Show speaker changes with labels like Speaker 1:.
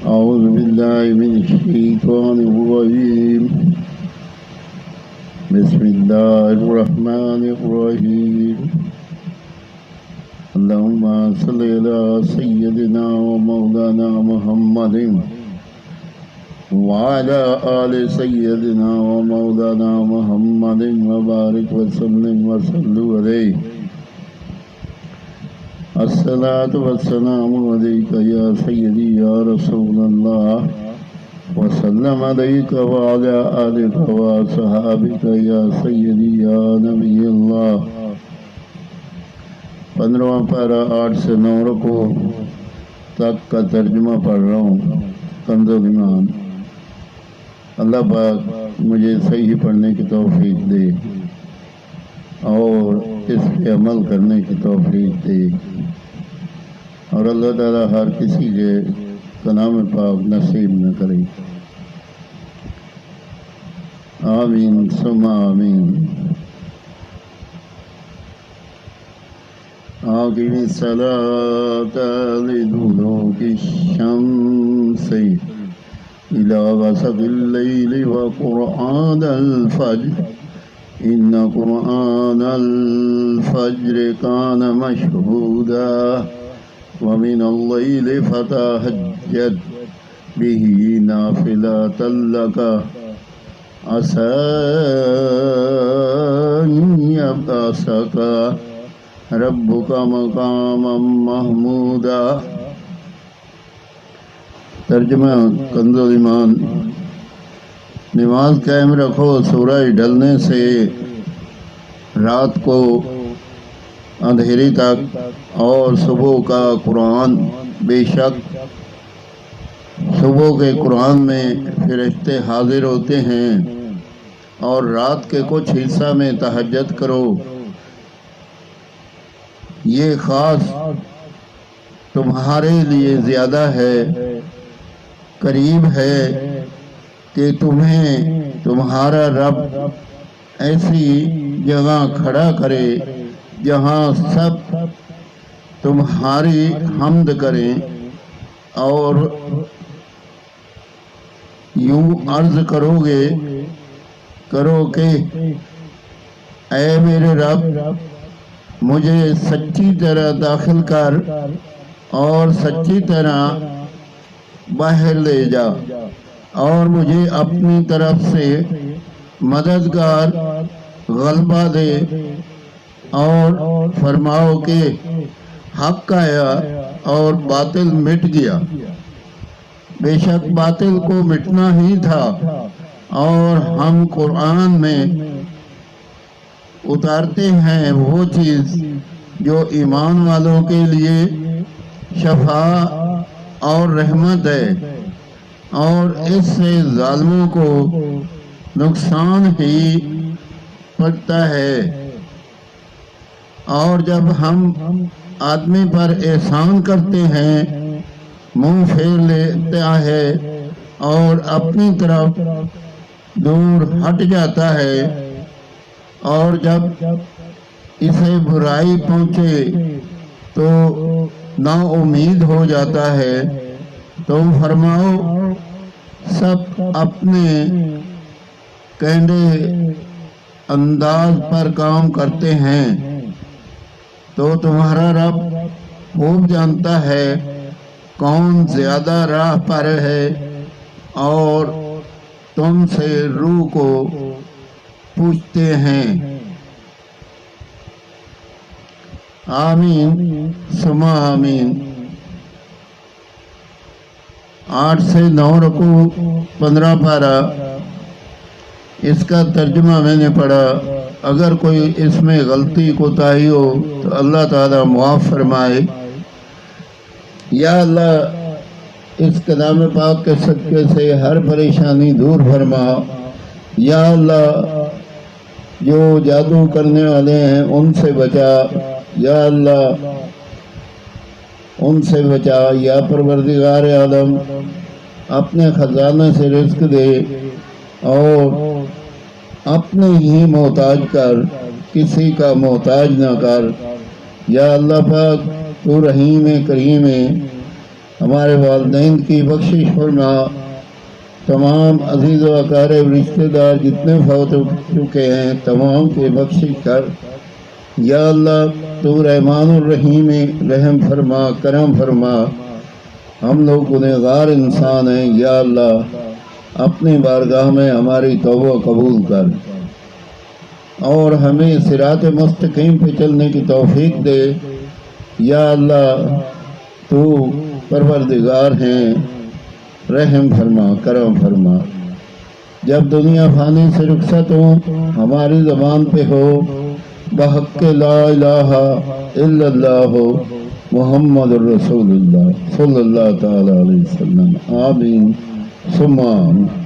Speaker 1: أعوذ بالله من الشيطان الرجيم. بسم الله الرحمن الرحيم. اللهم صل على سيدنا ومولانا محمد وعلى آل سيدنا ومولانا محمد وبارك وسلم وصلوا عليه. الصلاة والسلام عليك يا سيدي يا رسول الله وسلم عليك وعلى آلك وصحابك يا سيدي يا نبي الله. 15واں پارہ 8 سے 9 رکوع تک کا ترجمہ پڑھ رہا ہوں. کنز ایمان. اللہ پاک مجھے صحیح پڑھنے کی توفیق دے اور اس پہ عمل کرنے کی توفیق دے، اور اللہ تعالیٰ ہر کسی کے کلام پاک نصیب نہ کرے. آمین ثم آمین. آقم الصلاة لدلوک الشمس إلى غسق الليل وقرآن الفجر إن قرآن الفجر كان مشهودا ومن الليل فتهجد به نافلة لك عسى أن يبعثك ربك مقاما محمودا. ترجمہ کنز ایمان. نماز قائم رکھو سورج ڈھلنے سے رات کو اندھیری تک، اور صبح کا قرآن. بے شک صبح کے قرآن میں فرشتے حاضر ہوتے ہیں، اور رات کے کچھ حصہ میں تہجد کرو. یہ خاص تمہارے لیے زیادہ ہے، قریب ہے کہ تمہیں تمہارا رب ایسی جگہ کھڑا کرے جہاں سب تمہاری حمد کریں، اور یوں عرض کرو کہ اے میرے رب، مجھے سچی طرح داخل کر اور سچی طرح باہر لے جا، اور مجھے اپنی طرف سے مددگار غلبہ دے، اور فرماؤ کہ حق آیا اور باطل مٹ گیا. بے شک باطل کو مٹنا ہی تھا، اور ہم قرآن میں اتارتے ہیں وہ چیز جو ایمان والوں کے لیے شفا اور رحمت ہے، اور اس سے ظالموں کو نقصان ہی پڑتا ہے. اور جب ہم آدمی پر احسان کرتے ہیں منہ پھیر لیتا ہے اور اپنی طرف دور ہٹ جاتا ہے، اور جب اسے برائی پہنچے تو نا امید ہو جاتا ہے. تم فرماؤ سب اپنے کینڈے انداز پر کام کرتے ہیں، تو تمہارا رب خوب جانتا ہے کون زیادہ راہ پر ہے، اور تم سے روح کو پوچھتے ہیں. آمین ثم آمین. 8 سے 9 رکوع 15 پارہ. اس کا ترجمہ میں نے پڑھا. اگر کوئی اس میں غلطی کوتاہی ہو تو اللہ تعالیٰ معاف فرمائے. یا اللہ اس کلام پاک کے صدقے سے ہر پریشانی دور فرما. یا اللہ جو جادو کرنے والے ہیں ان سے بچا. یا اللہ ان سے بچا. یا پروردگار عالم اپنے خزانہ سے رزق دے اور اپنے ہی محتاج کر، کسی کا محتاج نہ کر. یا اللہ پاک تو رحیم کریم ہے، ہمارے والدین کی بخشش فرما، تمام عزیز و اقارب رشتہ دار جتنے فوت ہو چکے ہیں تمام کی بخشش کر۔ یا اللہ تو رحمان الرحیم رحم فرما، کرم فرما، ہم لوگ گنہگار انسان ہیں، یا اللہ اپنی بارگاہ میں ہماری توبہ قبول کر اور ہمیں صراط مستقیم پہ چلنے کی توفیق دے۔ یا اللہ تو پروردگار ہیں، رحم فرما، کرم فرما۔ جب دنیا فانی سے رخصت ہو ہماری زبان پہ ہو بحق لا الہ الا اللہ محمد الرسول اللہ صلی اللہ تعالی علیہ وسلم، آمین ثم آمین۔